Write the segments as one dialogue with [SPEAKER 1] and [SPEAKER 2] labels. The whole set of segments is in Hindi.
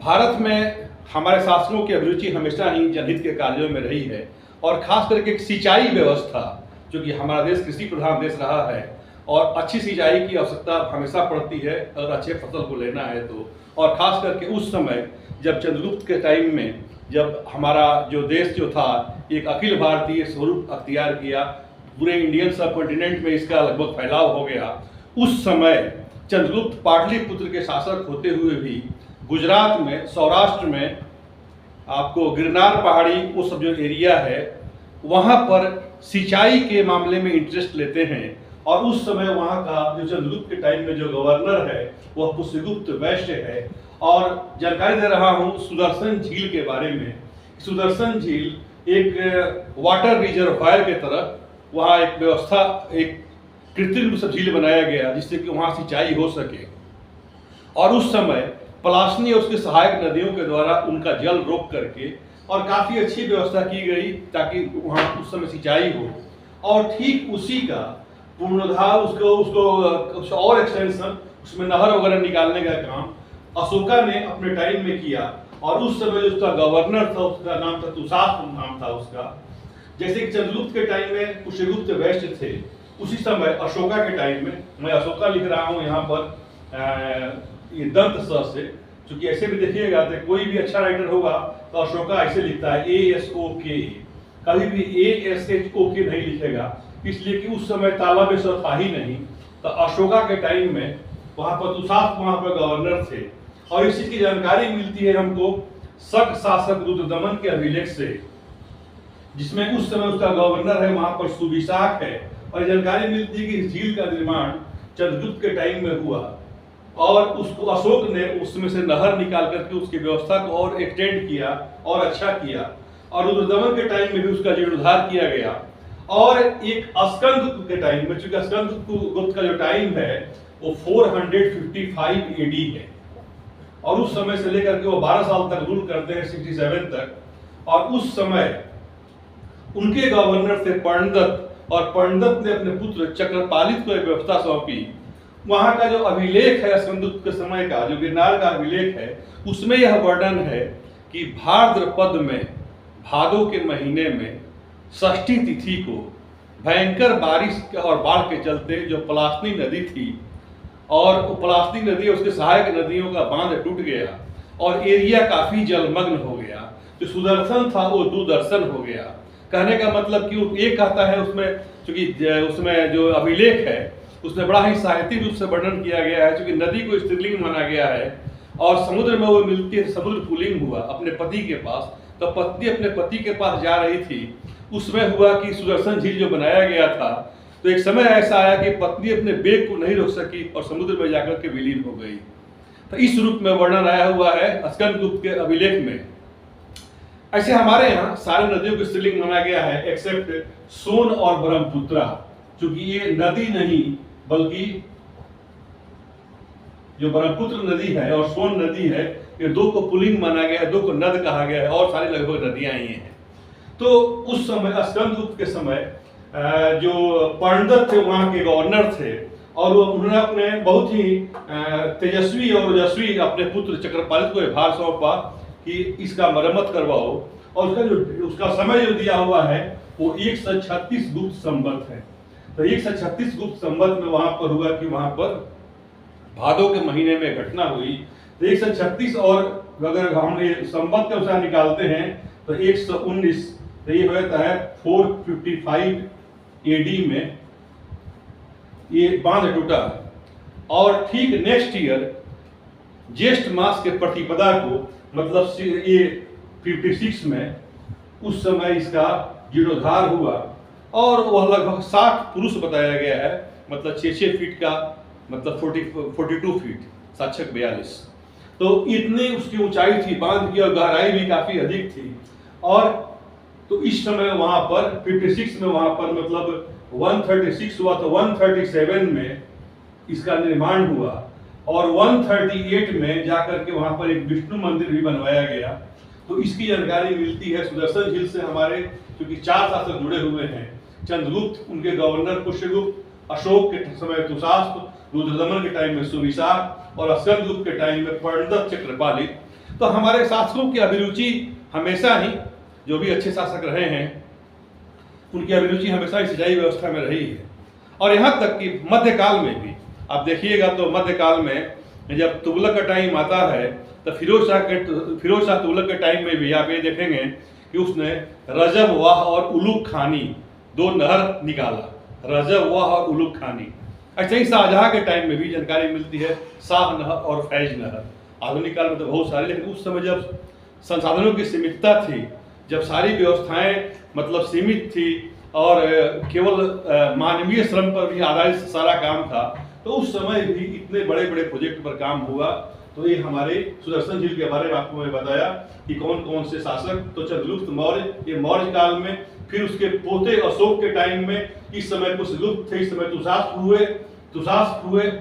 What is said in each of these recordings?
[SPEAKER 1] भारत में हमारे शासकों की अभिरुचि हमेशा ही जनहित के कार्यों में रही है और खास करके एक सिंचाई व्यवस्था, जो कि हमारा देश कृषि प्रधान देश रहा है और अच्छी सिंचाई की आवश्यकता हमेशा पड़ती है अगर अच्छे फसल को लेना है तो। और खास करके उस समय जब चंद्रगुप्त के टाइम में जब हमारा जो देश जो था एक अखिल भारतीय स्वरूप अख्तियार किया, पूरे इंडियन सब कॉन्टिनेंट में इसका लगभग फैलाव हो गया। उस समय चंद्रगुप्त पाटलिपुत्र के शासक होते हुए भी गुजरात में, सौराष्ट्र में आपको गिरनार पहाड़ी वो सब जो एरिया है वहाँ पर सिंचाई के मामले में इंटरेस्ट लेते हैं। और उस समय वहाँ का जो चंद्रगुप्त के टाइम में जो गवर्नर है वह पुष्यगुप्त वैश्य है। और जानकारी दे रहा हूँ सुदर्शन झील के बारे में। सुदर्शन झील एक वाटर रिजर्वायर के तरह वहाँ एक व्यवस्था, एक कृत्रिम झील बनाया गया जिससे कि वहाँ सिंचाई हो सके। और उस समय पलाशनी और उसके सहायक नदियों के द्वारा उनका जल रोक करके और काफ़ी अच्छी व्यवस्था की गई ताकि वहाँ उस समय सिंचाई हो। और ठीक उसी का पूर्णोद्धार, उसको और एक्सटेंशन, उसमें नहर वगैरह निकालने का काम अशोका ने अपने टाइम में किया। और उस समय जो उसका गवर्नर था उसका नाम था तुषार नाम था उसका। जैसे कि चंद्रगुप्त के टाइम में पुष्यगुप्त वैश्य थे, उसी समय अशोका के टाइम में, मैं अशोका लिख रहा हूँ यहाँ पर ये दंत स से, क्योंकि ऐसे भी देखिएगा तो कोई भी अच्छा राइटर होगा तो अशोका ऐसे लिखता है ASOK, कभी भी ASHOK नहीं लिखेगा, इसलिए कि उस समय तालव्य स्वर था ही नहीं। तो अशोका के टाइम में वहाँ पर तुषार वहाँ पर गवर्नर थे। और इस चीज की जानकारी मिलती है हमको शक शासक रुद्रदमन के अभिलेख से, जिसमें उस समय उसका गवर्नर है वहाँ पर सुविशाख है। और जानकारी मिलती है कि इस झील का निर्माण चंद्रगुप्त के टाइम में हुआ और उसको अशोक ने उसमें से नहर निकाल करके उसकी व्यवस्था को और एक्सटेंड किया और अच्छा किया। और रुद्रदमन के टाइम में भी उसका जीर्णोद्धार किया गया। और एक स्कंदगुप्त के टाइम में, चूंकि स्कंदगुप्त का जो टाइम है वो 455 AD है और उस समय से लेकर के वो 12 साल तक रूल करते हैं, 67 तक। और उस समय उनके गवर्नर थे पर्णदत्त, और पर्णदत्त ने अपने पुत्र चक्रपालित को एक व्यवस्था सौंपी। वहाँ का जो अभिलेख है स्कंदगुप्त के समय का, जो गिरनार का अभिलेख है, उसमें यह वर्णन है कि भाद्रपद में, भादो के महीने में षष्ठी तिथि को भयंकर बारिश और बाढ़ के चलते जो पलाशनी नदी थी और पलाशनी नदी उसके सहायक नदियों का बांध टूट गया और एरिया काफी जलमग्न हो गया। जो सुदर्शन था वो दुदर्शन हो गया। कहने का मतलब कि वो ये कहता है उसमें, क्योंकि उसमें जो अभिलेख है उसमें बड़ा ही साहित्यिक रूप से वर्णन किया गया है, क्योंकि नदी को स्त्रीलिंग माना गया है और समुद्र में वो मिलती है, समुद्र पुल्लिंग हुआ अपने पति के पास। तो पत्नी अपने पति के पास जा रही थी, उसमें हुआ कि सुदर्शन झील जो बनाया गया था, तो एक समय ऐसा आया कि पत्नी अपने बेग को नहीं रोक सकी और समुद्र में जाकर के विलीन हो गई। तो इस रूप में वर्णन आया हुआ है स्कंदगुप्त के अभिलेख में। ऐसे हमारे यहाँ सारी नदियों को स्त्रीलिंग माना गया है एक्सेप्ट सोन और ब्रह्मपुत्रा, क्योंकि ये नदी नहीं बल्कि जो ब्रह्मपुत्र नदी है और सोन नदी है, ये दो को पुल्लिंग माना गया है, दो को नद कहा गया है और सारी लगभग नदियां ही हैं। तो उस समय स्कंदगुप्त के समय जो पर्णदत्त थे वहाँ के गवर्नर थे और उन्होंने अपने बहुत ही तेजस्वी और ओजस्वी अपने पुत्र चक्रपालित को भार सौंपा कि इसका मरम्मत करवाओ। और उसका समय जो दिया हुआ है वो 136 गुप्त संवत है। तो 136 गुप्त संवत में वहां पर हुआ कि वहां पर भादो के महीने में घटना हुई। तो 136 और अगर हम संवत के अनुसार निकालते हैं तो 119, तो ये होता है 455 AD में ये बांध टूटा। और ठीक नेक्स्ट ईयर ज्येष्ठ मास के प्रतिपदा को, मतलब ये 56 में, उस समय इसका जीर्णोद्धार हुआ और वह लगभग 60 पुरुष बताया गया है, मतलब 6-6 फीट का, मतलब 42 फीट, 7-42। तो इतनी उसकी ऊंचाई थी बांध की और गहराई भी काफी अधिक थी। और तो इस समय वहां पर 56 में वहां पर मतलब 136 हुआ, तो 137 में इसका निर्माण हुआ और 138 में जाकर के वहां पर एक विष्णु मंदिर भी बनवाया गया। तो इसकी जानकारी मिलती है सुदर्शन झील से हमारे, क्योंकि 4 शासक जुड़े हुए हैं, चंद्रगुप्त, उनके गवर्नर पुष्यगुप्त, अशोक के समय तुषार, रुद्रदमन के टाइम में सुविशाख और स्कंदगुप्त के टाइम में पर्णदत्त चक्रपालित। तो हमारे शासकों की अभिरुचि हमेशा ही, जो भी अच्छे शासक रहे हैं, उनकी अभिरुचि हमेशा ही सिंचाई व्यवस्था में रही है। और यहाँ तक कि मध्यकाल में भी आप देखिएगा तो मध्यकाल में जब तुगलक का टाइम आता है तो फिरोज शाह तुगलक के टाइम में भी आप ये देखेंगे कि उसने रजब वाह और उलूग खानी दो नहर निकाला, रजब वाह और उलूग खानी। ऐसे ही शाहजहां के टाइम में भी जानकारी मिलती है, शाह नहर और फैज नहर। आधुनिक काल में तो बहुत सारे, लेकिन उस समय जब संसाधनों की सीमितता थी, जब सारी व्यवस्थाएं मतलब सीमित थी और केवल मानवीय श्रम पर भी आधारित सारा काम था, तो उस समय भी इतने बड़े बड़े प्रोजेक्ट पर काम हुआ। तो ये हमारे सुदर्शन झील के बारे में आपको मैं बताया कि कौन कौन से शासक, तो चंद्रगुप्त मौर्य, ये मौर्य काल में, फिर उसके पोते अशोक के टाइम में, इस समय कुछ लुप्त थे, इस समय तुषास्त्र हुए,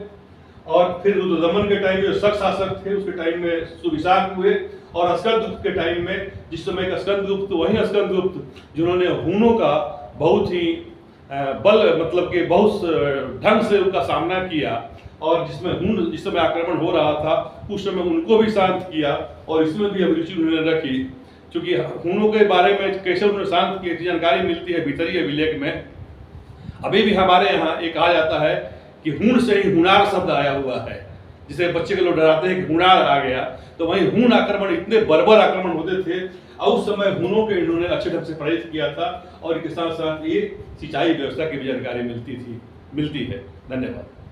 [SPEAKER 1] और फिर रुद्रदमन के टाइम में जो शक शासक थे उसके टाइम में सुविशाक हुए, और स्कंदगुप्त के टाइम में, जिस समय स्कंदगुप्त, वही स्कंदगुप्त जिन्होंने हूनों का बहुत ही बल मतलब कि बहुत ढंग से उनका सामना किया, और जिसमें हून जिस समय आक्रमण हो रहा था उस समय उनको भी शांत किया, और इसमें भी अभिरुचि उन्होंने रखी। क्योंकि हूनों के बारे में कैसे उन्होंने शांत किया की जानकारी मिलती है भीतरी अभिलेख में। अभी भी हमारे यहाँ एक कहा जाता है कि हून से ही हुनार शब्द आया हुआ है, जिसे बच्चे के लोग डराते हैं कि हुनार आ गया, तो वहीं हून आक्रमण, इतने बर्बर आक्रमण होते थे, और उस समय हूनों के इन्होंने अच्छे ढंग से पराजित किया था, और इसके साथ साथ ये सिंचाई व्यवस्था की भी जानकारी मिलती है। धन्यवाद।